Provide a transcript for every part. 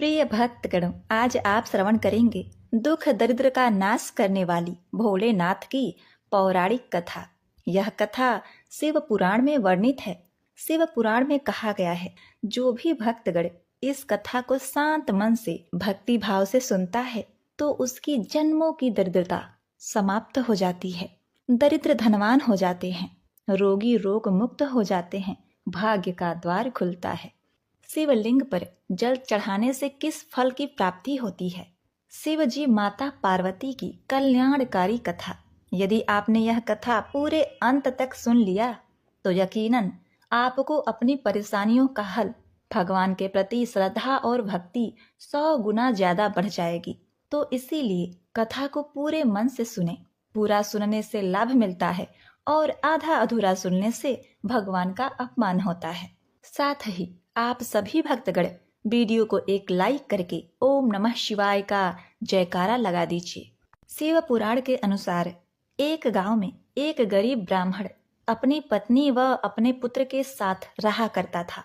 प्रिय भक्तगणों, आज आप श्रवण करेंगे दुख दरिद्र का नाश करने वाली भोलेनाथ की पौराणिक कथा। यह कथा शिव पुराण में वर्णित है। शिव पुराण में कहा गया है, जो भी भक्तगण इस कथा को शांत मन से भक्ति भाव से सुनता है तो उसकी जन्मों की दरिद्रता समाप्त हो जाती है। दरिद्र धनवान हो जाते हैं, रोगी रोग मुक्त हो जाते हैं, भाग्य का द्वार खुलता है। शिवलिंग पर जल चढ़ाने से किस फल की प्राप्ति होती है? शिव जी माता पार्वती की कल्याणकारी कथा। यदि आपने यह कथा पूरे अंत तक सुन लिया तो यकीनन आपको अपनी परेशानियों का हल, भगवान के प्रति श्रद्धा और भक्ति 100 गुना ज्यादा बढ़ जाएगी। तो इसीलिए कथा को पूरे मन से सुने। पूरा सुनने से लाभ मिलता है और आधा अधूरा सुनने से भगवान का अपमान होता है। साथ ही आप सभी भक्तगण वीडियो को एक लाइक करके ओम नमः शिवाय का जयकारा लगा दीजिए। शिव पुराण के अनुसार एक गांव में एक गरीब ब्राह्मण अपनी पत्नी व अपने पुत्र के साथ रहा करता था।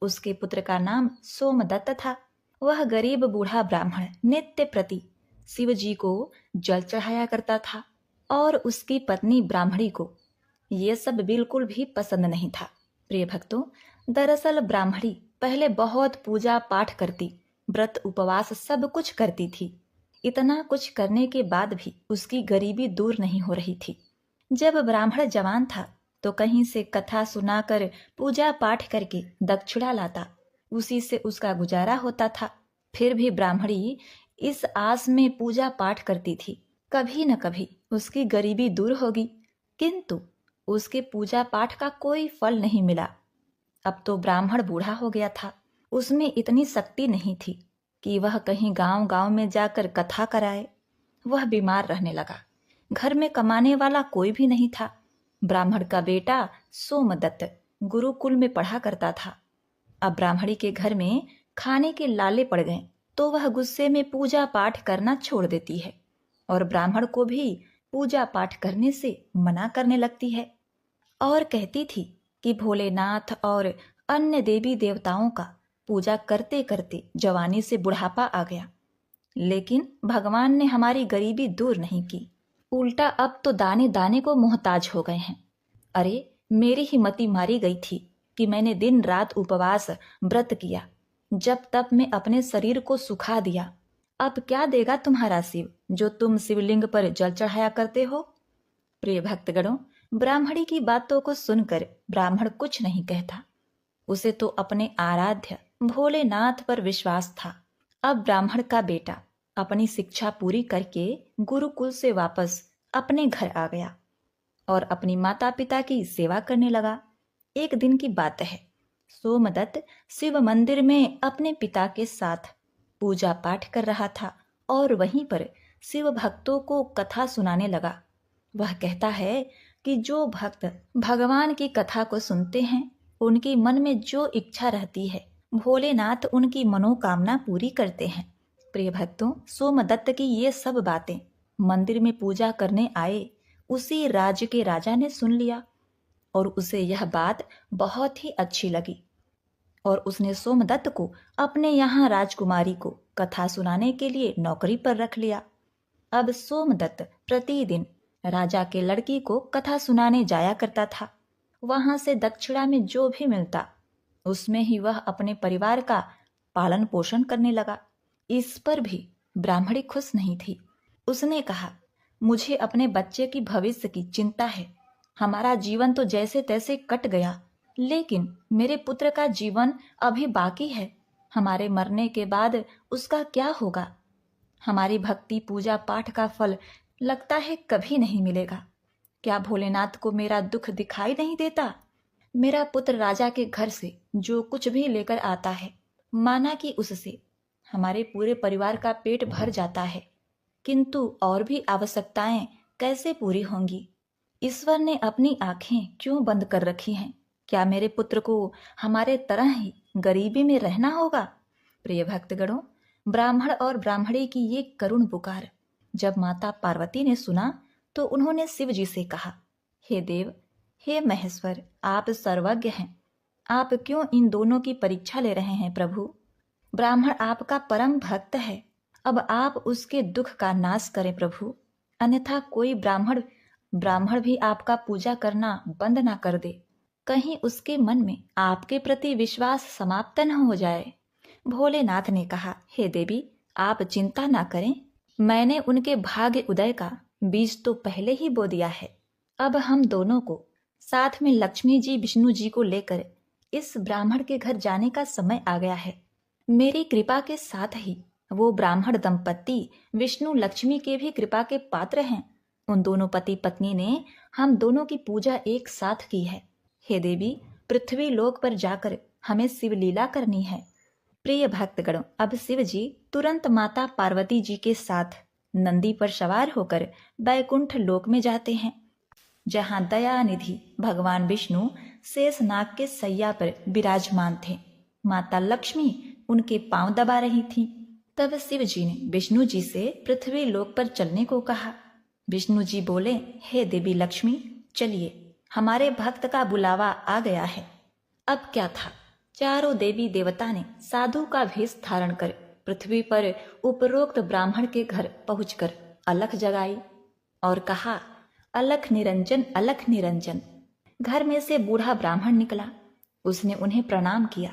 उसके पुत्र का नाम सोमदत्त था। वह गरीब बूढ़ा ब्राह्मण नित्य प्रति शिव जी को जल चढ़ाया करता था और उसकी पत्नी ब्राह्मणी को ये सब बिल्कुल भी पसंद नहीं था। प्रिय भक्तों, दरअसल ब्राह्मणी पहले बहुत पूजा पाठ करती, व्रत उपवास सब कुछ करती थी। इतना कुछ करने के बाद भी उसकी गरीबी दूर नहीं हो रही थी। जब ब्राह्मण जवान था तो कहीं से कथा सुनाकर पूजा पाठ करके दक्षिणा लाता, उसी से उसका गुजारा होता था। फिर भी ब्राह्मणी इस आस में पूजा पाठ करती थी, कभी न कभी उसकी गरीबी दूर होगी। किंतु उसके पूजा पाठ का कोई फल नहीं मिला। अब तो ब्राह्मण बूढ़ा हो गया था। उसमें इतनी शक्ति नहीं थी कि वह कहीं गांव-गांव में जाकर कथा कराए। वह बीमार रहने लगा। घर में कमाने वाला कोई भी नहीं था। ब्राह्मण का बेटा सोमदत्त गुरुकुल में पढ़ा करता था। अब ब्राह्मणी के घर में खाने के लाले पड़ गए तो वह गुस्से में पूजा पाठ करना छोड़ देती है और ब्राह्मण को भी पूजा पाठ करने से मना करने लगती है और कहती थी कि भोलेनाथ और अन्य देवी देवताओं का पूजा करते करते जवानी से बुढ़ापा आ गया, लेकिन भगवान ने हमारी गरीबी दूर नहीं की, उल्टा अब तो दाने दाने को मोहताज हो गए हैं। अरे, मेरी ही मति मारी गई थी कि मैंने दिन रात उपवास व्रत किया, जब तब मैं अपने शरीर को सुखा दिया। अब क्या देगा तुम्हारा शिव जो तुम शिवलिंग पर जल चढ़ाया करते हो? प्रिय भक्तगणों, ब्राह्मणी की बातों को सुनकर ब्राह्मण कुछ नहीं कहता। उसे तो अपने आराध्य भोलेनाथ पर विश्वास था। अब ब्राह्मण का बेटा अपनी शिक्षा पूरी करके गुरुकुल से वापस अपने घर आ गया और अपनी माता पिता की सेवा करने लगा। एक दिन की बात है, सोमदत्त शिव मंदिर में अपने पिता के साथ पूजा पाठ कर रहा था और वहीं पर शिव भक्तों को कथा सुनाने लगा। वह कहता है कि जो भक्त भगवान की कथा को सुनते हैं, उनकी मन में जो इच्छा रहती है, भोलेनाथ उनकी मनोकामना पूरी करते हैं। प्रिय भक्तों, सोमदत्त की ये सब बातें मंदिर में पूजा करने आए उसी राज्य के राजा ने सुन लिया और उसे यह बात बहुत ही अच्छी लगी और उसने सोमदत्त को अपने यहाँ राजकुमारी को कथा सुनाने के लिए नौकरी पर रख लिया। अब सोमदत्त प्रतिदिन राजा के लड़की को कथा सुनाने जाया करता था। वहां से दक्षिणा में जो भी मिलता उसमें ही वह अपने परिवार का पालन पोषण करने लगा। इस पर भी ब्राह्मणी खुश नहीं थी। उसने कहा, मुझे अपने बच्चे की भविष्य की चिंता है। हमारा जीवन तो जैसे तैसे कट गया, लेकिन मेरे पुत्र का जीवन अभी बाकी है। हमारे मरने के बाद उसका क्या होगा? हमारी भक्ति पूजा पाठ का फल लगता है कभी नहीं मिलेगा। क्या भोलेनाथ को मेरा दुख दिखाई नहीं देता? मेरा पुत्र राजा के घर से जो कुछ भी लेकर आता है, माना कि उससे हमारे पूरे परिवार का पेट भर जाता है, किंतु और भी आवश्यकताएं कैसे पूरी होंगी? ईश्वर ने अपनी आंखें क्यों बंद कर रखी हैं? क्या मेरे पुत्र को हमारे तरह ही गरीबी में रहना होगा? प्रिय भक्तगणों, ब्राह्मण और ब्राह्मणी की ये करुण पुकार जब माता पार्वती ने सुना तो उन्होंने शिव जी से कहा, हे देव, हे महेश्वर, आप सर्वज्ञ हैं, आप क्यों इन दोनों की परीक्षा ले रहे हैं प्रभु? ब्राह्मण आपका परम भक्त है, अब आप उसके दुख का नाश करें प्रभु, अन्यथा कोई ब्राह्मण भी आपका पूजा करना बंद ना कर दे, कहीं उसके मन में आपके प्रति विश्वास समाप्त न हो जाए। भोलेनाथ ने कहा, हे देवी, आप चिंता ना करें, मैंने उनके भाग्य उदय का बीज तो पहले ही बो दिया है। अब हम दोनों को साथ में लक्ष्मी जी विष्णु जी को लेकर इस ब्राह्मण के घर जाने का समय आ गया है। मेरी कृपा के साथ ही वो ब्राह्मण दंपत्ति विष्णु लक्ष्मी के भी कृपा के पात्र हैं। उन दोनों पति पत्नी ने हम दोनों की पूजा एक साथ की है। हे देवी, पृथ्वी लोक पर जाकर हमें शिवलीला करनी है। प्रिय भक्तगणों, अब शिव जी तुरंत माता पार्वती जी के साथ नंदी पर सवार होकर बैकुंठ लोक में जाते हैं, जहां दयानिधि भगवान विष्णु शेषनाग के सैया पर विराजमान थे। माता लक्ष्मी उनके पांव दबा रही थीं। तब शिव जी ने विष्णु जी से पृथ्वी लोक पर चलने को कहा। विष्णु जी बोले, हे देवी लक्ष्मी, चलिए, हमारे भक्त का बुलावा आ गया है। अब क्या था, चारों देवी देवता ने साधु का भेष धारण कर पृथ्वी पर उपरोक्त ब्राह्मण के घर पहुंचकर अलख जगाई और कहा, अलख निरंजन, अलख निरंजन। घर में से बूढ़ा ब्राह्मण निकला। उसने उन्हें प्रणाम किया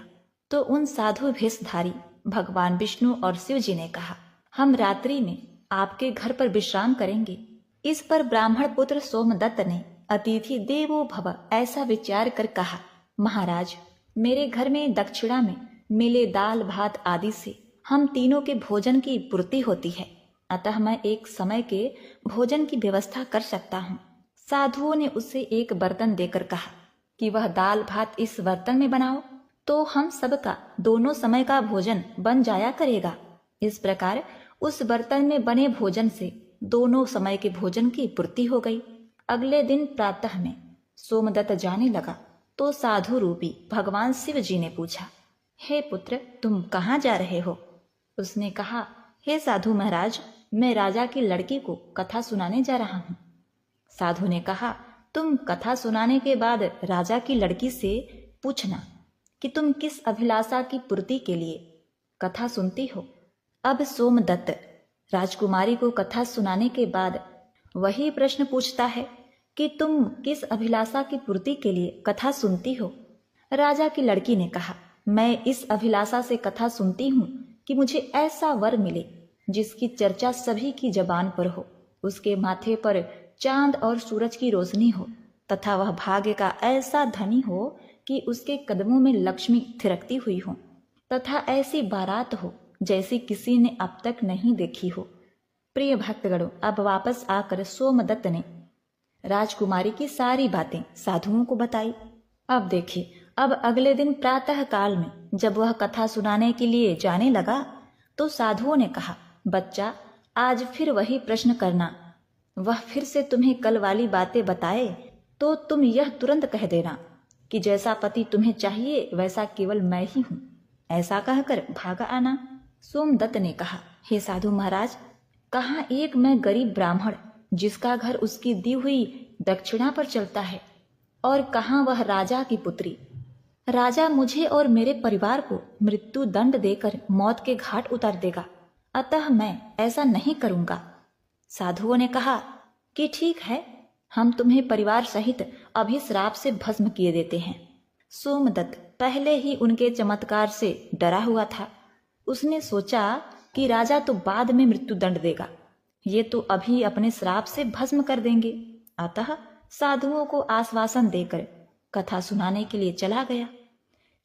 तो उन साधु भेषधारी भगवान विष्णु और शिव जी ने कहा, हम रात्रि में आपके घर पर विश्राम करेंगे। इस पर ब्राह्मण पुत्र सोमदत्त ने अतिथि देवो भव ऐसा विचार कर कहा, महाराज, मेरे घर में दक्षिणा में मिले दाल भात आदि से हम तीनों के भोजन की पूर्ति होती है, अतः मैं एक समय के भोजन की व्यवस्था कर सकता हूँ। साधुओं ने उसे एक बर्तन देकर कहा कि वह दाल भात इस बर्तन में बनाओ, तो हम सबका दोनों समय का भोजन बन जाया करेगा। इस प्रकार उस बर्तन में बने भोजन से दोनों समय के भोजन की पूर्ति हो गई। अगले दिन प्रातः में सोमदत्त जाने लगा तो साधु रूपी भगवान शिव जी ने पूछा, हे पुत्र, तुम कहाँ जा रहे हो? उसने कहा, हे साधु महाराज, मैं राजा की लड़की को कथा सुनाने जा रहा हूँ। साधु ने कहा, तुम कथा सुनाने के बाद राजा की लड़की से पूछना कि तुम किस अभिलाषा की पूर्ति के लिए कथा सुनती हो। अब सोमदत्त राजकुमारी को कथा सुनाने के बाद वही प्रश्न पूछता है कि तुम किस अभिलाषा की पूर्ति के लिए कथा सुनती हो। राजा की लड़की ने कहा, मैं इस अभिलाषा से कथा सुनती हूँ कि मुझे ऐसा वर मिले जिसकी चर्चा सभी की जबान पर हो, उसके माथे पर चांद और सूरज की रोशनी हो तथा वह भाग्य का ऐसा धनी हो कि उसके कदमों में लक्ष्मी थिरकती हुई हो तथा ऐसी बारात हो जैसी किसी ने अब तक नहीं देखी हो। प्रिय भक्तगणों, अब वापस आकर सोमदत्त ने राजकुमारी की सारी बातें साधुओं को बताई। अब देखिए, अब अगले दिन प्रातः काल में जब वह कथा सुनाने के लिए जाने लगा तो साधुओं ने कहा, बच्चा, आज फिर वही प्रश्न करना। वह फिर से तुम्हें कल वाली बातें बताए तो तुम यह तुरंत कह देना कि जैसा पति तुम्हें चाहिए वैसा केवल मैं ही हूँ। ऐसा कहकर भागा आना। सोमदत्त ने कहा, हे साधु महाराज, कहाँ एक मैं गरीब ब्राह्मण जिसका घर उसकी दी हुई दक्षिणा पर चलता है, और कहाँ वह राजा की पुत्री। राजा मुझे और मेरे परिवार को मृत्यु दंड देकर मौत के घाट उतार देगा, अतः मैं ऐसा नहीं करूंगा। साधुओं ने कहा कि ठीक है, हम तुम्हें परिवार सहित अभी श्राप से भस्म किए देते हैं। सोमदत्त पहले ही उनके चमत्कार से डरा हुआ था। उसने सोचा कि राजा तो बाद में मृत्यु दंड देगा, ये तो अभी अपने श्राप से भस्म कर देंगे। अतः साधुओं को आश्वासन देकर कथा सुनाने के लिए चला गया।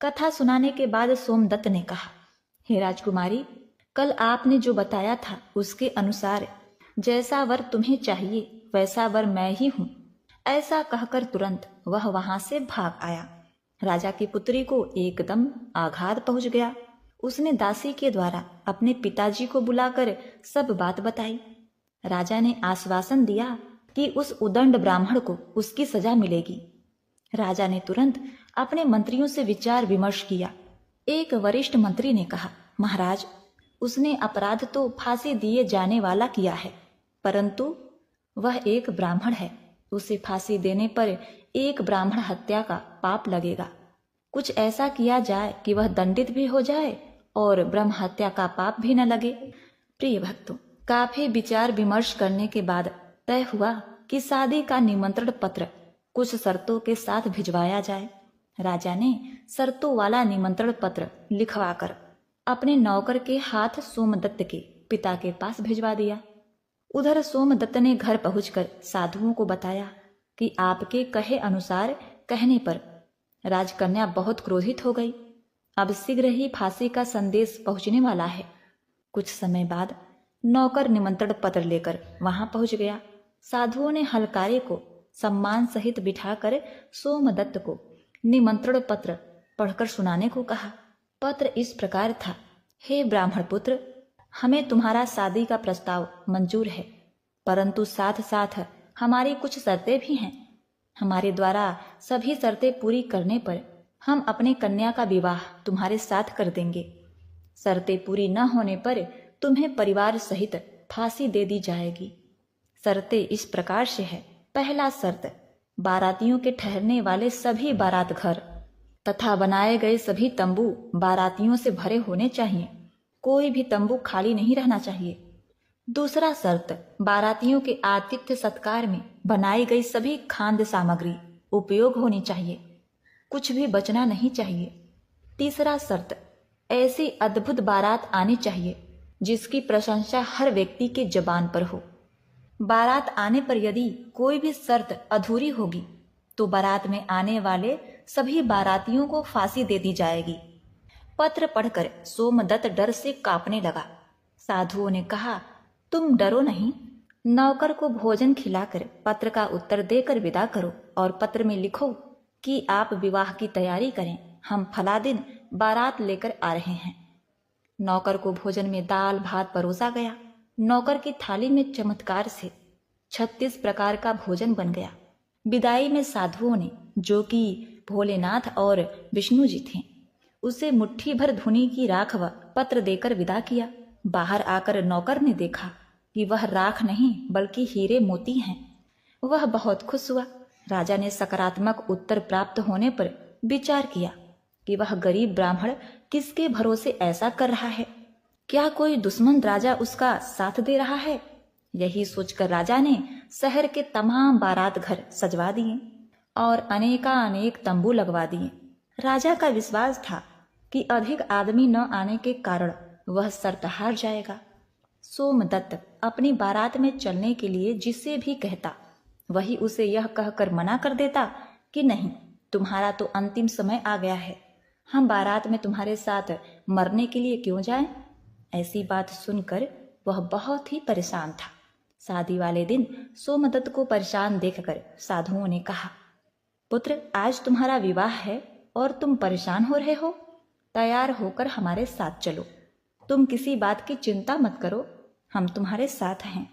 कथा सुनाने के बाद सोमदत्त ने कहा, हे राजकुमारी, कल आपने जो बताया था उसके अनुसार जैसा वर तुम्हें चाहिए वैसा वर मैं ही हूँ। ऐसा कहकर तुरंत वह वहां से भाग आया। राजा की पुत्री को एकदम आघात पहुंच गया। उसने दासी के द्वारा अपने पिताजी को बुलाकर सब बात बताई। राजा ने आश्वासन दिया कि उस उदंड ब्राह्मण को उसकी सजा मिलेगी। राजा ने तुरंत अपने मंत्रियों से विचार विमर्श किया। एक वरिष्ठ मंत्री ने कहा, महाराज, उसने अपराध तो फांसी दिए जाने वाला किया है, परंतु वह एक ब्राह्मण है। उसे फांसी देने पर एक ब्राह्मण हत्या का पाप लगेगा। कुछ ऐसा किया जाए कि वह दंडित भी हो जाए और ब्रह्म हत्या का पाप भी न लगे। प्रिय भक्तों, काफी विचार विमर्श करने के बाद तय हुआ कि शादी का निमंत्रण पत्र कुछ शर्तों के साथ भिजवाया जाए। राजा ने शर्तों वाला निमंत्रण पत्र लिखवाकर अपने नौकर के हाथ सोमदत्त के पिता के पास भिजवा दिया। उधर सोमदत्त ने घर पहुंचकर साधुओं को बताया कि आपके कहे अनुसार कहने पर राजकन्या बहुत क्रोधित हो गई। अब शीघ्र ही फांसी का संदेश पहुंचने वाला है। कुछ समय बाद नौकर निमंत्रण पत्र लेकर वहां पहुंच गया। साधुओं ने हलकारे को सम्मान सहित बिठाकर सोमदत्त को निमंत्रण पत्र पढ़कर सुनाने को कहा। पत्र इस प्रकार था। हे ब्राह्मण पुत्र, हमें तुम्हारा शादी का प्रस्ताव मंजूर है, परंतु साथ साथ हमारी कुछ शर्तें भी हैं। हमारे द्वारा सभी शर्तें पूरी करने पर हम अपने कन्या का विवाह तुम्हारे साथ कर देंगे। शर्तें पूरी न होने पर तुम्हें परिवार सहित फांसी दे दी जाएगी। शर्तें इस प्रकार से है। पहला शर्त, बारातियों के ठहरने वाले सभी बारात घर तथा बनाए गए सभी तंबू बारातियों से भरे होने चाहिए। कोई भी तंबू खाली नहीं रहना चाहिए। दूसरा शर्त, बारातियों के आतिथ्य सत्कार में बनाई गई सभी खाद्य सामग्री उपयोग होनी चाहिए, कुछ भी बचना नहीं चाहिए। तीसरा शर्त, ऐसी अद्भुत बारात आनी चाहिए जिसकी प्रशंसा हर व्यक्ति के जबान पर हो। बारात आने पर यदि कोई भी शर्त अधूरी होगी तो बारात में आने वाले सभी बारातियों को फांसी दे दी जाएगी। पत्र पढ़कर सोमदत्त डर से कांपने लगा। साधुओं ने कहा, तुम डरो नहीं, नौकर को भोजन खिलाकर पत्र का उत्तर देकर विदा करो और पत्र में लिखो कि आप विवाह की तैयारी करें, हम फला दिन बारात लेकर आ रहे हैं। नौकर को भोजन में दाल भात परोसा गया। नौकर की थाली में चमत्कार से 36 प्रकार का भोजन बन गया। विदाई में साधुओं ने, जो कि भोलेनाथ और विष्णु जी थे, उसे मुट्ठी भर धुनी की राख व पत्र देकर विदा किया। बाहर आकर नौकर ने देखा कि वह राख नहीं बल्कि हीरे मोती हैं। वह बहुत खुश हुआ। राजा ने सकारात्मक उत्तर प्राप्त होने पर विचार किया कि वह गरीब ब्राह्मण किसके भरोसे ऐसा कर रहा है। क्या कोई दुश्मन राजा उसका साथ दे रहा है? यही सोचकर राजा ने शहर के तमाम बारात घर सजवा दिए और अनेकानेक तंबू लगवा दिए। राजा का विश्वास था कि अधिक आदमी न आने के कारण वह शर्त हार जाएगा। सोमदत्त अपनी बारात में चलने के लिए जिसे भी कहता, वही उसे यह कहकर मना कर देता कि नहीं, तुम्हारा तो अंतिम समय आ गया है, हम बारात में तुम्हारे साथ मरने के लिए क्यों जाएं? ऐसी बात सुनकर वह बहुत ही परेशान था। शादी वाले दिन सोमदत्त को परेशान देखकर साधुओं ने कहा, पुत्र, आज तुम्हारा विवाह है और तुम परेशान हो रहे हो। तैयार होकर हमारे साथ चलो। तुम किसी बात की चिंता मत करो, हम तुम्हारे साथ हैं।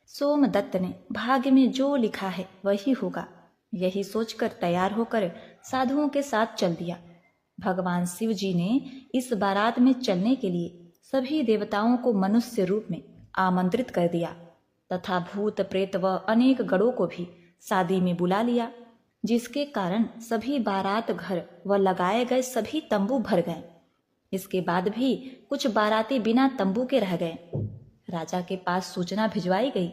सोमदत्त ने भाग्य में जो लिखा है वही होगा, यही सोचकर तैयार होकर साधुओं के साथ चल दिया। भगवान शिव जी ने इस बारात में चलने के लिए सभी देवताओं को मनुष्य रूप में आमंत्रित कर दिया तथा भूत प्रेत व अनेक गणों को भी शादी में बुला लिया, जिसके कारण सभी बारात घर व लगाए गए सभी तंबू भर गए। इसके बाद भी कुछ बाराती बिना तंबू के रह गए। राजा के पास सूचना भिजवाई गई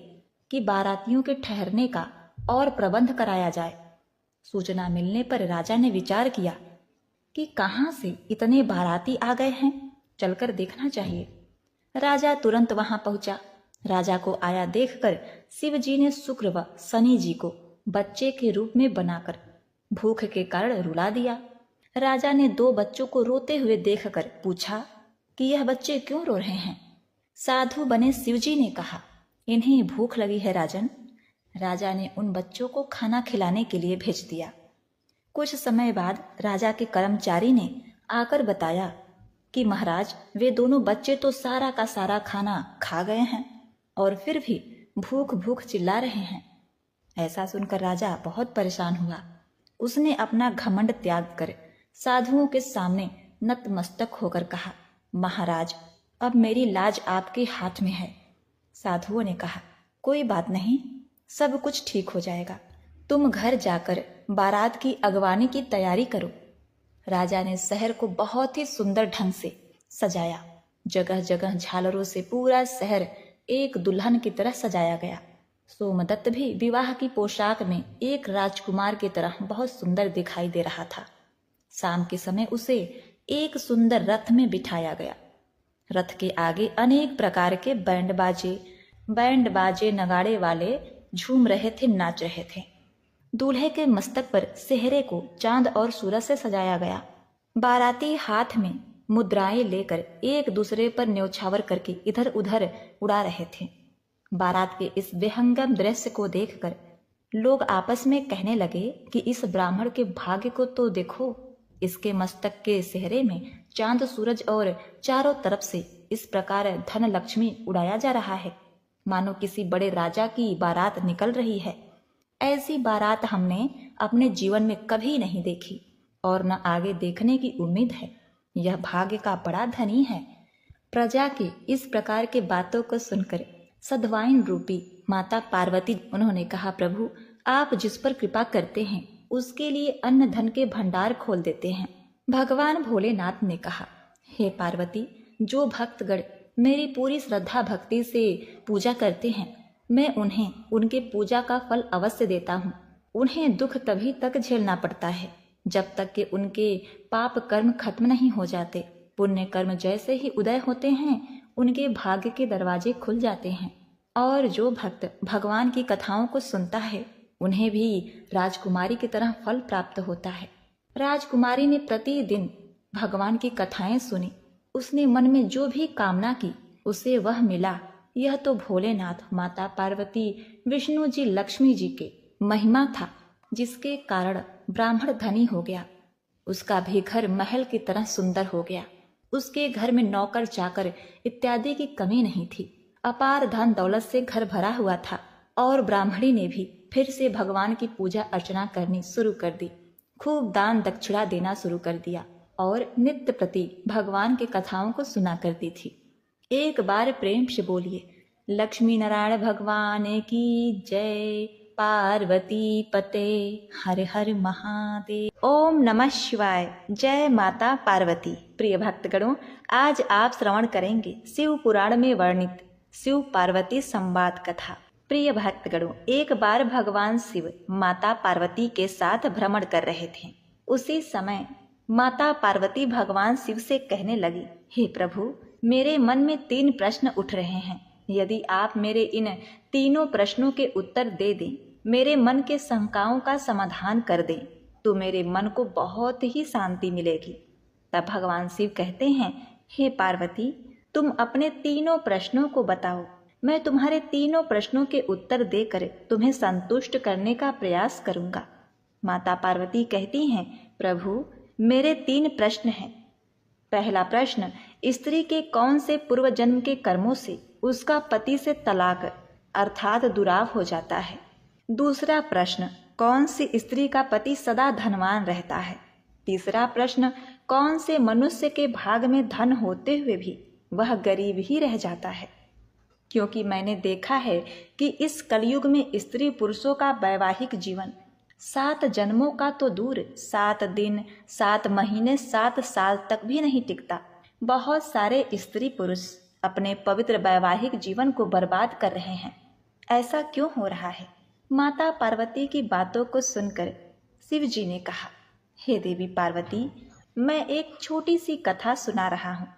कि बारातियों के ठहरने का और प्रबंध कराया जाए। सूचना मिलने पर राजा ने विचार किया कि कहाँ से इतने बाराती आ गए हैं, चलकर देखना चाहिए। राजा तुरंत वहां पहुंचा। राजा को आया देखकर शिव जी ने शुक्र व शनि जी को बच्चे के रूप में बनाकर भूख के कारण रुला दिया। राजा ने 2 बच्चों को रोते हुए देखकर पूछा कि यह बच्चे क्यों रो रहे हैं? साधु बने शिवजी ने कहा, इन्हें भूख लगी है राजन। राजा ने उन बच्चों को खाना खिलाने के लिए भेज दिया। कुछ समय बाद राजा के कर्मचारी ने आकर बताया कि महाराज, वे दोनों बच्चे तो सारा का सारा खाना खा गए हैं और फिर भी भूख भूख चिल्ला रहे हैं। ऐसा सुनकर राजा बहुत परेशान हुआ। उसने अपना घमंड त्याग कर साधुओं के सामने नतमस्तक होकर कहा, महाराज, अब मेरी लाज आपके हाथ में है। साधुओं ने कहा, कोई बात नहीं, सब कुछ ठीक हो जाएगा। तुम घर जाकर बारात की अगवानी की तैयारी करो। राजा ने शहर को बहुत ही सुंदर ढंग से सजाया। जगह जगह झालरों से पूरा शहर एक दुल्हन की तरह सजाया गया। सोमदत्त भी विवाह की पोशाक में एक राजकुमार की तरह बहुत सुंदर दिखाई दे रहा था। शाम के समय उसे एक सुंदर रथ में बिठाया गया। रथ के आगे अनेक प्रकार के बैंड बाजे नगाड़े वाले झूम रहे थे, नाच रहे थे। दूल्हे के मस्तक पर सेहरे को चांद और सूरज से सजाया गया। बाराती हाथ में मुद्राएं लेकर एक दूसरे पर न्यौछावर करके इधर उधर उड़ा रहे थे। बारात के इस विहंगम दृश्य को देखकर लोग आपस में कहने लगे कि इस ब्राह्मण के भाग्य को तो देखो, इसके मस्तक के सेहरे में चांद सूरज और चारों तरफ से इस प्रकार धन लक्ष्मी उड़ाया जा रहा है, मानो किसी बड़े राजा की बारात निकल रही है। ऐसी बारात हमने अपने जीवन में कभी नहीं देखी और न आगे देखने की उम्मीद है। यह भाग्य का बड़ा धनी है। प्रजा की इस प्रकार के बातों को सुनकर सद्वाइन रूपी माता पार्वती, उन्होंने कहा, प्रभु आप जिस पर कृपा करते हैं उसके लिए अन्न धन के भंडार खोल देते हैं। भगवान भोलेनाथ ने कहा, हे पार्वती, जो भक्तगण मेरी पूरी श्रद्धा भक्ति से पूजा करते हैं, मैं उन्हें उनके पूजा का फल अवश्य देता हूँ। उन्हें दुख तभी तक झेलना पड़ता है जब तक कि उनके पाप कर्म खत्म नहीं हो जाते। पुण्य कर्म जैसे ही उदय होते हैं उनके भाग्य के दरवाजे खुल जाते हैं। और जो भक्त भगवान की कथाओं को सुनता है उन्हें भी राजकुमारी की तरह फल प्राप्त होता है। राजकुमारी ने प्रतिदिन भगवान की कथाएं सुनी। उसने मन में जो भी कामना की उसे वह मिला। यह तो भोलेनाथ, माता पार्वती, विष्णु जी, लक्ष्मी जी के महिमा था, जिसके कारण ब्राह्मण धनी हो गया। उसका भी घर महल की तरह सुंदर हो गया। उसके घर में नौकर चाकर इत्यादि की कमी नहीं थी। अपार धन दौलत से घर भरा हुआ था। और ब्राह्मणी ने भी फिर से भगवान की पूजा अर्चना करनी शुरू कर दी। खूब दान दक्षिणा देना शुरू कर दिया और नित्य प्रति भगवान के कथाओं को सुना करती थी। एक बार प्रेम से बोलिए, लक्ष्मी नारायण भगवान की जय, पार्वती पते हर हर महादेव। ओम नमः शिवाय। जय माता पार्वती। प्रिय भक्तगणों, आज आप श्रवण करेंगे शिव पुराण में वर्णित शिव पार्वती संवाद कथा। प्रिय भक्तगणों, एक बार भगवान शिव माता पार्वती के साथ भ्रमण कर रहे थे। उसी समय माता पार्वती भगवान शिव से कहने लगी, हे प्रभु, मेरे मन में 3 प्रश्न उठ रहे हैं। यदि आप मेरे इन तीनों प्रश्नों के उत्तर दे दें, मेरे मन के शंकाओं का समाधान कर दें, तो मेरे मन को बहुत ही शांति मिलेगी। तब भगवान शिव कहते हैं, हे पार्वती, तुम अपने तीनों प्रश्नों को बताओ। मैं तुम्हारे तीनों प्रश्नों के उत्तर देकर तुम्हें संतुष्ट करने का प्रयास करूंगा। माता पार्वती कहती हैं, प्रभु, मेरे 3 प्रश्न हैं। पहला प्रश्न, स्त्री के कौन से पूर्व जन्म के कर्मों से उसका पति से तलाक अर्थात दुराव हो जाता है। दूसरा प्रश्न, कौन सी स्त्री का पति सदा धनवान रहता है। तीसरा प्रश्न, कौन से मनुष्य के भाग में धन होते हुए भी वह गरीब ही रह जाता है। क्योंकि मैंने देखा है कि इस कलयुग में स्त्री पुरुषों का वैवाहिक जीवन 7 जन्मों का तो दूर 7 दिन, 7 महीने, 7 साल तक भी नहीं टिकता। बहुत सारे स्त्री पुरुष अपने पवित्र वैवाहिक जीवन को बर्बाद कर रहे हैं। ऐसा क्यों हो रहा है। माता पार्वती की बातों को सुनकर शिव जी ने कहा, हे देवी पार्वती, मैं एक छोटी सी कथा सुना रहा हूँ।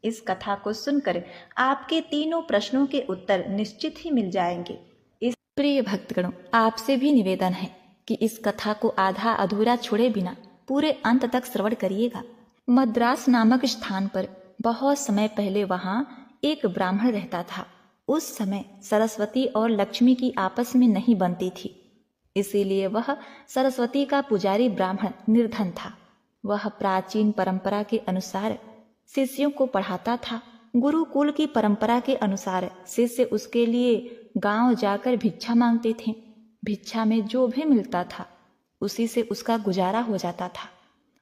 इस कथा को सुनकर आपके तीनों प्रश्नों के उत्तर निश्चित ही मिल जाएंगे। इस प्रिय भक्तगणों, आपसे भी निवेदन है कि इस कथा को आधा अधूरा छोड़े बिना पूरे अंत तक श्रवण करिएगा। मद्रास नामक स्थान पर बहुत समय पहले वहां एक ब्राह्मण रहता था। उस समय सरस्वती और लक्ष्मी की आपस में नहीं बनती थी, इसीलिए वह सरस्वती का पुजारी ब्राह्मण निर्धन था। वह प्राचीन परंपरा के अनुसार शिष्यों को पढ़ाता था। गुरुकुल की परंपरा के अनुसार शिष्य उसके लिए गांव जाकर भिक्षा मांगते थे। भिक्षा में जो भी मिलता था उसी से उसका गुजारा हो जाता था।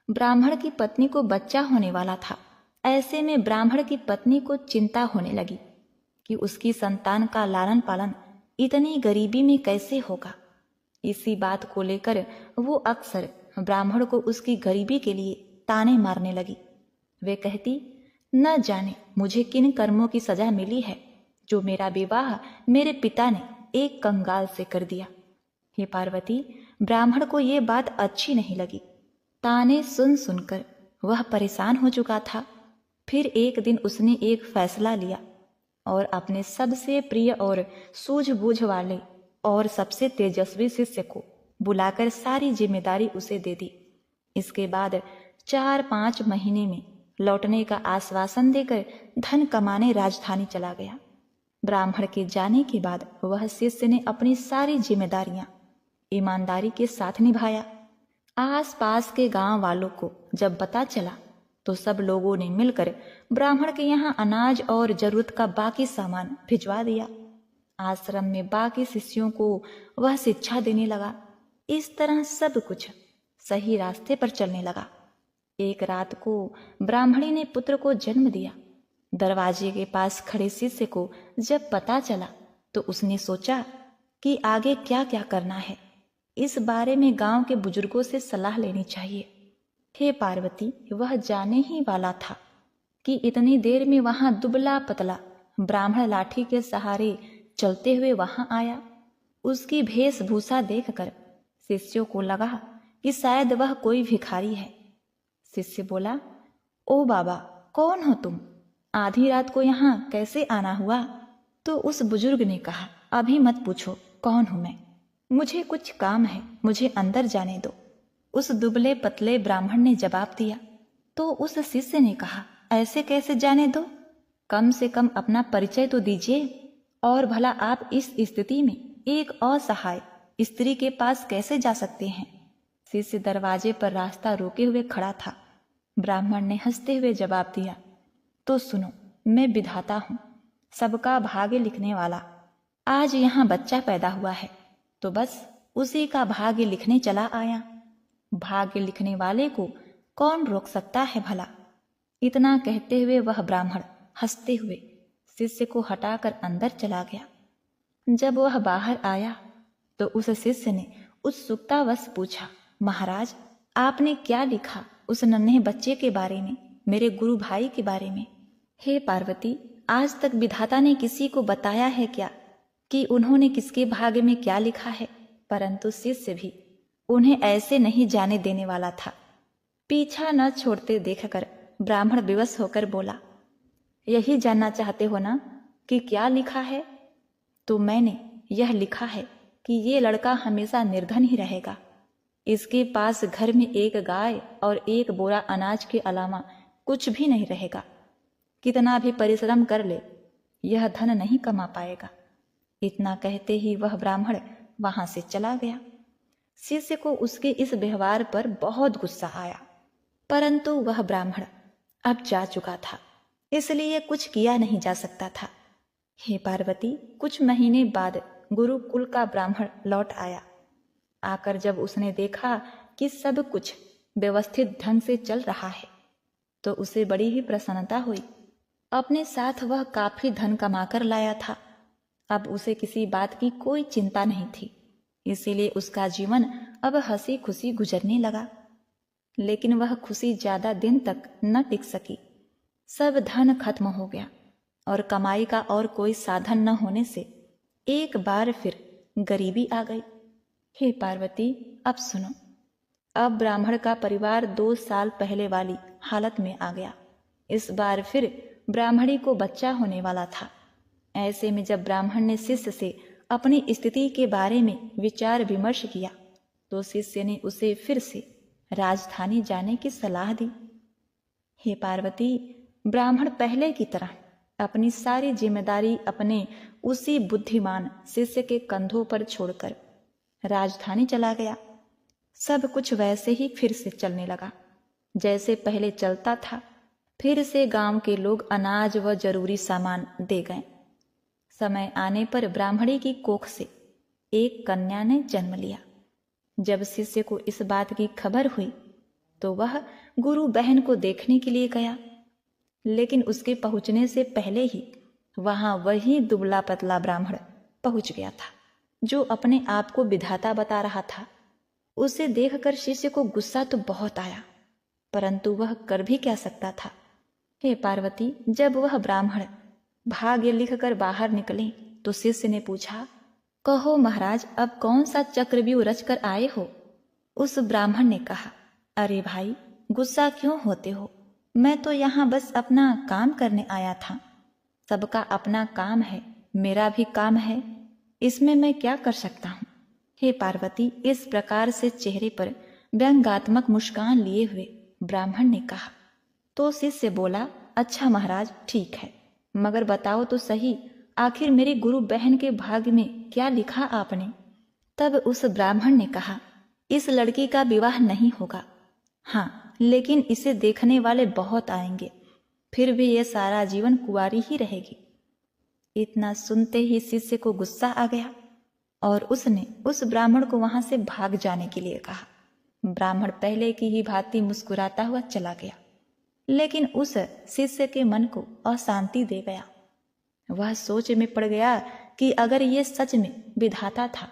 ब्राह्मण की पत्नी को बच्चा होने वाला था। ऐसे में ब्राह्मण की पत्नी को चिंता होने लगी कि उसकी संतान का लालन पालन इतनी गरीबी में कैसे होगा। इसी बात को लेकर वो अक्सर ब्राह्मण को उसकी गरीबी के लिए ताने मारने लगी। वे कहती, न जाने मुझे किन कर्मों की सजा मिली है जो मेरा विवाह मेरे पिता ने एक कंगाल से कर दिया। हे पार्वती, ब्राह्मण को ये बात अच्छी नहीं लगी। ताने सुन सुनकर वह परेशान हो चुका था। फिर एक दिन उसने एक फैसला लिया और अपने सबसे प्रिय और सूझबूझ वाले और सबसे तेजस्वी शिष्य को बुलाकर सारी जिम्मेदारी उसे दे दी। इसके बाद 4-5 महीने में लौटने का आश्वासन देकर धन कमाने राजधानी चला गया। ब्राह्मण के जाने के बाद वह शिष्य ने अपनी सारी जिम्मेदारियां ईमानदारी के साथ निभाया। आस पास के गांव वालों को जब पता चला तो सब लोगों ने मिलकर ब्राह्मण के यहाँ अनाज और जरूरत का बाकी सामान भिजवा दिया। आश्रम में बाकी शिष्यों को वह शिक्षा देने लगा। इस तरह सब कुछ सही रास्ते पर चलने लगा। एक रात को ब्राह्मणी ने पुत्र को जन्म दिया। दरवाजे के पास खड़े शिष्य को जब पता चला तो उसने सोचा कि आगे क्या क्या करना है। इस बारे में गांव के बुजुर्गों से सलाह लेनी चाहिए। हे पार्वती, वह जाने ही वाला था कि इतनी देर में वहां दुबला पतला ब्राह्मण लाठी के सहारे चलते हुए वहां आया। उसकी वेशभूषा देखकर शिष्यों को लगा कि शायद वह कोई भिखारी है। शिष्य बोला, ओ बाबा, कौन हो तुम? आधी रात को यहाँ कैसे आना हुआ? तो उस बुजुर्ग ने कहा, अभी मत पूछो कौन हूं मैं, मुझे कुछ काम है, मुझे अंदर जाने दो। उस दुबले पतले ब्राह्मण ने जवाब दिया। तो उस शिष्य ने कहा, ऐसे कैसे जाने दो? कम से कम अपना परिचय तो दीजिए। और भला आप इस स्थिति में एक असहाय स्त्री के पास कैसे जा सकते हैं? शिष्य दरवाजे पर रास्ता रोके हुए खड़ा था। ब्राह्मण ने हंसते हुए जवाब दिया, तो सुनो, मैं विधाता हूं, सबका भाग्य लिखने वाला। आज यहाँ बच्चा पैदा हुआ है तो बस उसी का भाग्य लिखने चला आया। भाग्य लिखने वाले को कौन रोक सकता है भला? इतना कहते हुए वह ब्राह्मण हंसते हुए शिष्य को हटाकर अंदर चला गया। जब वह बाहर आया तो उस शिष्य ने उत्सुकतावश पूछा, महाराज, आपने क्या लिखा उस नन्हे बच्चे के बारे में, मेरे गुरु भाई के बारे में? हे पार्वती, आज तक विधाता ने किसी को बताया है क्या कि उन्होंने किसके भाग्य में क्या लिखा है? परंतु शिष्य भी उन्हें ऐसे नहीं जाने देने वाला था। पीछा न छोड़ते देखकर ब्राह्मण विवश होकर बोला, यही जानना चाहते हो ना कि क्या लिखा है? तो मैंने यह लिखा है कि ये लड़का हमेशा निर्धन ही रहेगा। इसके पास घर में एक गाय और एक बोरा अनाज के अलावा कुछ भी नहीं रहेगा। कितना भी परिश्रम कर ले, यह धन नहीं कमा पाएगा। इतना कहते ही वह ब्राह्मण वहां से चला गया। शिष्य को उसके इस व्यवहार पर बहुत गुस्सा आया, परंतु वह ब्राह्मण अब जा चुका था, इसलिए कुछ किया नहीं जा सकता था। हे पार्वती, कुछ महीने बाद गुरुकुल का ब्राह्मण लौट आया। आकर जब उसने देखा कि सब कुछ व्यवस्थित ढंग से चल रहा है तो उसे बड़ी ही प्रसन्नता हुई। अपने साथ वह काफी धन कमाकर लाया था। अब उसे किसी बात की कोई चिंता नहीं थी, इसीलिए उसका जीवन अब हंसी खुशी गुजरने लगा। लेकिन वह खुशी ज्यादा दिन तक न टिक सकी। सब धन खत्म हो गया और कमाई का और कोई साधन न होने से एक बार फिर गरीबी आ गई। हे पार्वती, अब सुनो। अब ब्राह्मण का परिवार 2 साल पहले वाली हालत में आ गया। इस बार फिर ब्राह्मणी को बच्चा होने वाला था। ऐसे में जब ब्राह्मण ने शिष्य से अपनी स्थिति के बारे में विचार विमर्श किया तो शिष्य ने उसे फिर से राजधानी जाने की सलाह दी। हे पार्वती, ब्राह्मण पहले की तरह अपनी सारी जिम्मेदारी अपने उसी बुद्धिमान शिष्य के कंधों पर छोड़कर राजधानी चला गया। सब कुछ वैसे ही फिर से चलने लगा जैसे पहले चलता था। फिर से गांव के लोग अनाज व जरूरी सामान दे गए। समय आने पर ब्राह्मणी की कोख से एक कन्या ने जन्म लिया। जब शिष्य को इस बात की खबर हुई तो वह गुरु बहन को देखने के लिए गया, लेकिन उसके पहुंचने से पहले ही वहां वही दुबला पतला ब्राह्मण पहुंच गया था जो अपने आप को विधाता बता रहा था। उसे देखकर शिष्य को गुस्सा तो बहुत आया, परंतु वह कर भी क्या सकता था। हे पार्वती, जब वह ब्राह्मण भाग्य लिखकर बाहर निकले तो शिष्य ने पूछा, कहो महाराज, अब कौन सा चक्रव्यूह रचकर आए हो? उस ब्राह्मण ने कहा, अरे भाई, गुस्सा क्यों होते हो? मैं तो यहाँ बस अपना काम करने आया था। सबका अपना काम है, मेरा भी काम है, इसमें मैं क्या कर सकता हूँ? हे पार्वती, इस प्रकार से चेहरे पर व्यंग्यात्मक मुस्कान लिए हुए ब्राह्मण ने कहा। तो शिष्य बोला, अच्छा महाराज, ठीक है, मगर बताओ तो सही, आखिर मेरी गुरु बहन के भाग्य में क्या लिखा आपने? तब उस ब्राह्मण ने कहा, इस लड़की का विवाह नहीं होगा। हाँ, लेकिन इसे देखने वाले बहुत आएंगे, फिर भी ये सारा जीवन कुंवारी ही रहेगी। इतना सुनते ही शिष्य को गुस्सा आ गया और उसने उस ब्राह्मण को वहां से भाग जाने के लिए कहा। ब्राह्मण पहले की ही भांति मुस्कुराता हुआ चला गया, लेकिन उस शिष्य के मन को अशांति दे गया। वह सोच में पड़ गया कि अगर ये सच में विधाता था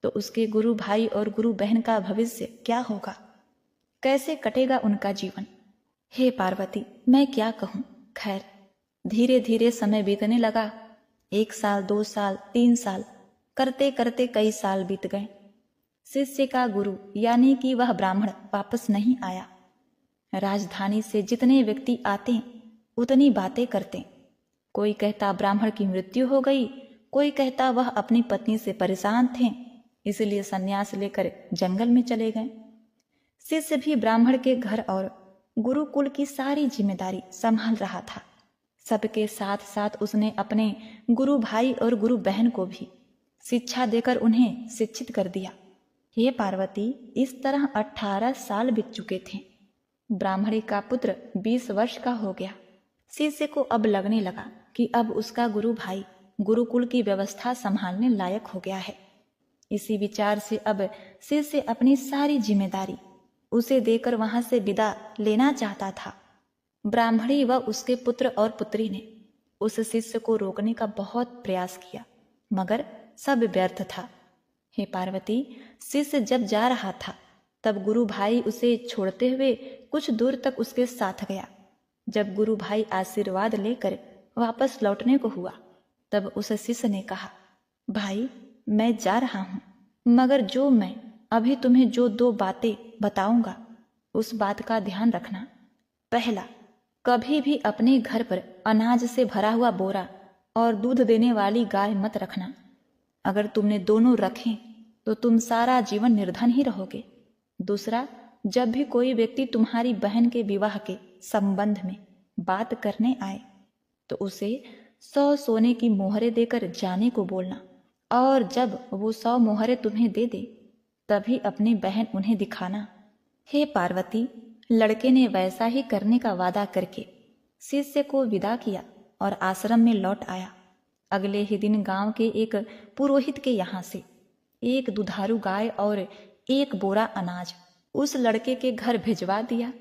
तो उसके गुरु भाई और गुरु बहन का भविष्य क्या होगा, कैसे कटेगा उनका जीवन। हे पार्वती, मैं क्या कहूँ। खैर, धीरे धीरे समय बीतने लगा। 1 साल, 2 साल, 3 साल करते करते कई साल बीत गए। शिष्य का गुरु यानी कि वह ब्राह्मण वापस नहीं आया। राजधानी से जितने व्यक्ति आते उतनी बातें करते। कोई कहता ब्राह्मण की मृत्यु हो गई, कोई कहता वह अपनी पत्नी से परेशान थे इसलिए संन्यास लेकर जंगल में चले गए। शिष्य भी ब्राह्मण के घर और गुरुकुल की सारी जिम्मेदारी संभाल रहा था। सबके साथ साथ उसने अपने गुरु भाई और गुरु बहन को भी शिक्षा देकर उन्हें शिक्षित कर दिया। हे पार्वती, इस तरह 18 साल बीत चुके थे। ब्राह्मणी का पुत्र 20 वर्ष का हो गया। शिष्य को अब लगने लगा कि अब उसका गुरु भाई गुरुकुल की व्यवस्था संभालने लायक हो गया है। इसी विचार से अब शिष्य अपनी सारी जिम्मेदारी उसे देकर वहां से विदा लेना चाहता था। ब्राह्मणी व उसके पुत्र और पुत्री ने उस शिष्य को रोकने का बहुत प्रयास किया, मगर सब व्यर्थ था। हे पार्वती, शिष्य जब जा रहा था तब गुरु भाई उसे छोड़ते हुए कुछ दूर तक उसके साथ गया। जब गुरु भाई आशीर्वाद लेकर वापस लौटने को हुआ तब उस शिष्य ने कहा, भाई, मैं जा रहा हूं, मगर जो मैं अभी तुम्हें जो 2 बातें बताऊंगा उस बात का ध्यान रखना। पहला, कभी भी अपने घर पर अनाज से भरा हुआ बोरा और दूध देने वाली गाय मत रखना। अगर तुमने दोनों रखें तो तुम सारा जीवन निर्धन ही रहोगे। दूसरा, जब भी कोई व्यक्ति तुम्हारी बहन के विवाह के संबंध में बात करने आए तो उसे 100 सोने की मोहरें देकर जाने को बोलना, और जब वो 100 मोहरें तुम्हें दे दे तभी अपनी बहन उन्हें दिखाना। हे पार्वती, लड़के ने वैसा ही करने का वादा करके शिष्य को विदा किया और आश्रम में लौट आया। अगले ही दिन गांव के एक पुरोहित के यहाँ से एक दुधारू गाय और एक बोरा अनाज उस लड़के के घर भिजवा दिया।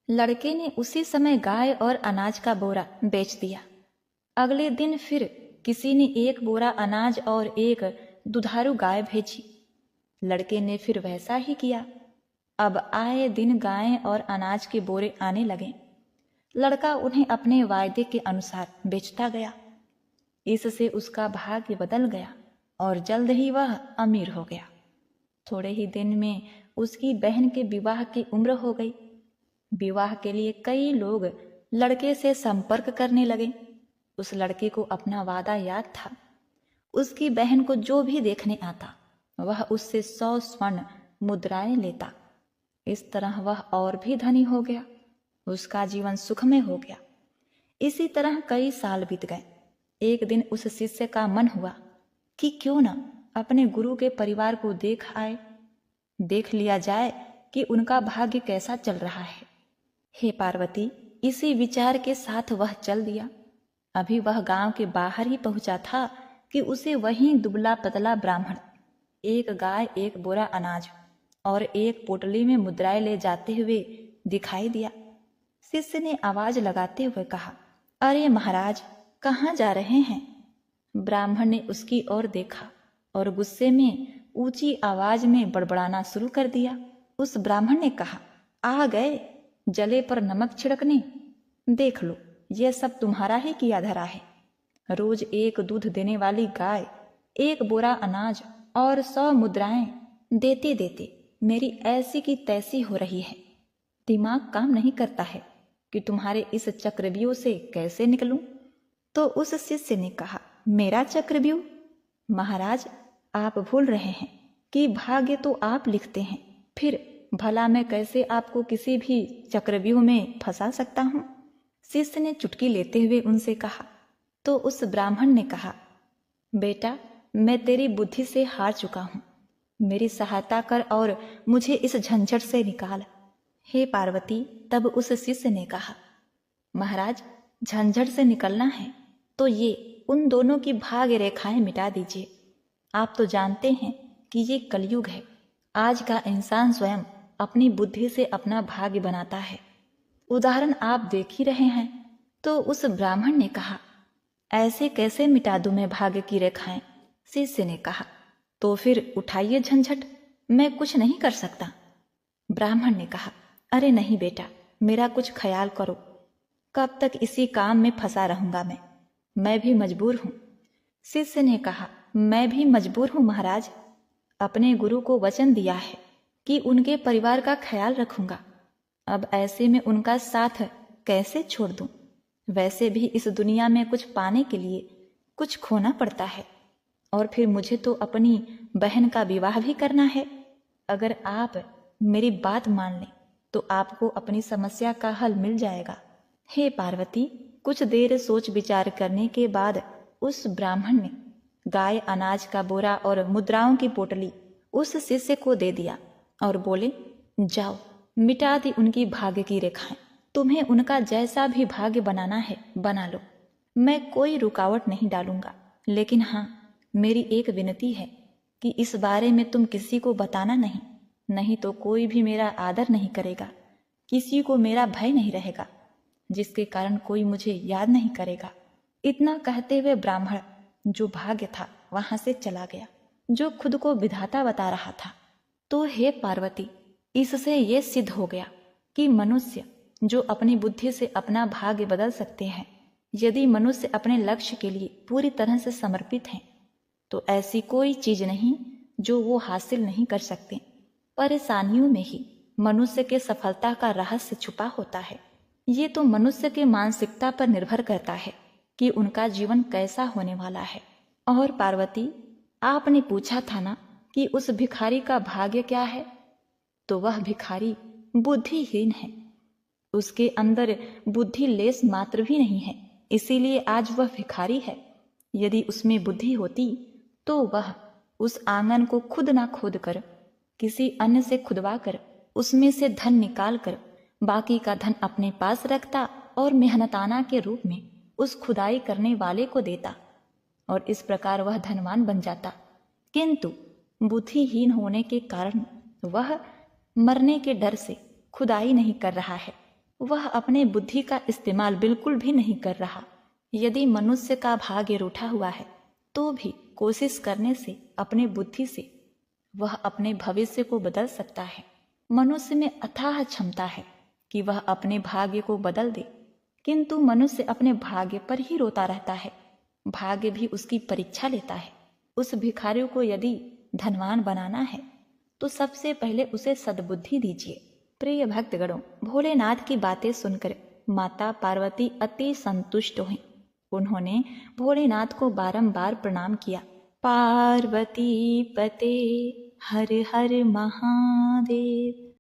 लड़के ने उसी समय गाय और अनाज का बोरा बेच दिया। अगले दिन फिर किसी ने एक बोरा अनाज और एक दुधारू गाय भेजी। लड़के ने फिर वैसा ही किया। अब आए दिन गायें और अनाज के बोरे आने लगे। लड़का उन्हें अपने वायदे के अनुसार बेचता गया। इससे उसका भाग्य बदल गया और जल्द ही वह अमीर हो गया। थोड़े ही दिन में उसकी बहन के विवाह की उम्र हो गई। विवाह के लिए कई लोग लड़के से संपर्क करने लगे। उस लड़के को अपना वादा याद था। उसकी बहन को जो भी देखने आता वह उससे 100 स्वर्ण मुद्राएं लेता। इस तरह वह और भी धनी हो गया। उसका जीवन सुखमय हो गया। इसी तरह कई साल बीत गए। एक दिन उस शिष्य का मन हुआ कि क्यों न अपने गुरु के परिवार को देख लिया जाए कि उनका भाग्य कैसा चल रहा है। हे पार्वती, इसी विचार के साथ वह चल दिया। अभी वह गांव के बाहर ही पहुंचा था कि उसे वहीं दुबला पतला ब्राह्मण एक गाय, एक बोरा अनाज और एक पोटली में मुद्राएं ले जाते हुए दिखाई दिया। शिष्य ने आवाज लगाते हुए कहा, अरे महाराज, कहाँ जा रहे हैं? ब्राह्मण ने उसकी ओर देखा और गुस्से में ऊंची आवाज में बड़बड़ाना शुरू कर दिया। उस ब्राह्मण ने कहा, आ गए जले पर नमक छिड़कने। देख लो, यह सब तुम्हारा ही किया धरा है। रोज एक दूध देने वाली गाय, एक बोरा अनाज और 100 मुद्राएं देते देते मेरी ऐसी की तैसी हो रही है। दिमाग काम नहीं करता है कि तुम्हारे इस चक्रव्यूह से कैसे निकलूं। तो उस शिष्य ने कहा, मेरा चक्रव्यूह? महाराज, आप भूल रहे हैं कि भाग्य तो आप लिखते हैं, फिर भला मैं कैसे आपको किसी भी चक्रव्यूह में फंसा सकता हूं? शिष्य ने चुटकी लेते हुए उनसे कहा। तो उस ब्राह्मण ने कहा, बेटा, मैं तेरी बुद्धि से हार चुका हूं, मेरी सहायता कर और मुझे इस झंझट से निकाल। हे पार्वती, तब उस शिष्य ने कहा, महाराज, झंझट से निकलना है तो ये उन दोनों की भाग्य रेखाएं मिटा दीजिए। आप तो जानते हैं कि ये कलयुग है। आज का इंसान स्वयं अपनी बुद्धि से अपना भाग्य बनाता है। उदाहरण आप देख ही रहे हैं। तो उस ब्राह्मण ने कहा, ऐसे कैसे मिटा दूं मैं भाग्य की रेखाएं? शिष्य ने कहा, तो फिर उठाइए झंझट, मैं कुछ नहीं कर सकता। ब्राह्मण ने कहा, अरे नहीं बेटा, मेरा कुछ ख्याल करो। कब तक इसी काम में फंसा रहूंगा मैं भी मजबूर हूं। शिष्य ने कहा, मैं भी मजबूर हूं महाराज। अपने गुरु को वचन दिया है कि उनके परिवार का ख्याल रखूंगा। अब ऐसे में उनका साथ कैसे छोड़ दूं? वैसे भी इस दुनिया में कुछ पाने के लिए कुछ खोना पड़ता है, और फिर मुझे तो अपनी बहन का विवाह भी करना है। अगर आप मेरी बात मान लें तो आपको अपनी समस्या का हल मिल जाएगा। हे पार्वती, कुछ देर सोच विचार करने के बाद उस ब्राह्मण ने गाय, अनाज का बोरा और मुद्राओं की पोटली उस शिष्य को दे दिया और बोले, जाओ, मिटा दी उनकी भाग्य की रेखाएं। तुम्हें उनका जैसा भी भाग्य बनाना है बना लो, मैं कोई रुकावट नहीं डालूंगा। लेकिन हाँ, मेरी एक विनती है कि इस बारे में तुम किसी को बताना नहीं तो कोई भी मेरा आदर नहीं करेगा, किसी को मेरा भय नहीं रहेगा, जिसके कारण कोई मुझे याद नहीं करेगा। इतना कहते हुए ब्राह्मण जो भाग्य था वहां से चला गया, जो खुद को विधाता बता रहा था। तो हे पार्वती, इससे ये सिद्ध हो गया कि मनुष्य जो अपनी बुद्धि से अपना भाग्य बदल सकते हैं, यदि मनुष्य अपने लक्ष्य के लिए पूरी तरह से समर्पित हैं, तो ऐसी कोई चीज नहीं जो वो हासिल नहीं कर सकते। परेशानियों में ही मनुष्य के सफलता का रहस्य छुपा होता है। ये तो मनुष्य के मानसिकता पर निर्भर करता है कि उनका जीवन कैसा होने वाला है। और पार्वती, आपने पूछा था ना कि उस भिखारी का भाग्य क्या है? तो वह भिखारी बुद्धिहीन है, उसके अंदर बुद्धि लेस मात्र भी नहीं है, इसीलिए आज वह भिखारी है। यदि उसमें बुद्धि होती तो वह उस आंगन को खुद ना खोद कर किसी अन्य से खुदवा कर उसमें से धन निकाल कर बाकी का धन अपने पास रखता और मेहनताना के रूप में उस खुदाई करने वाले को देता, और इस प्रकार वह धनवान बन जाता। किंतु बुद्धिहीन होने के कारण वह मरने के डर से खुदाई नहीं कर रहा है, वह अपने बुद्धि का इस्तेमाल बिल्कुल भी नहीं कर रहा। यदि मनुष्य का भाग्य रूठा हुआ है तो भी कोशिश करने से अपने बुद्धि से वह अपने भविष्य को बदल सकता है। मनुष्य में अथाह क्षमता है कि वह अपने भाग्य को बदल दे, किंतु मनुष्य अपने भाग्य पर ही रोता रहता है। भाग्य भी उसकी परीक्षा लेता है। उस भिखारी को यदि धनवान बनाना है तो सबसे पहले उसे सद्बुद्धि दीजिए। प्रिय भक्तगणों, भोलेनाथ की बातें सुनकर माता पार्वती अति संतुष्ट हुई। उन्होंने भोलेनाथ को बारंबार प्रणाम किया। पार्वती पते हर हर महादेव।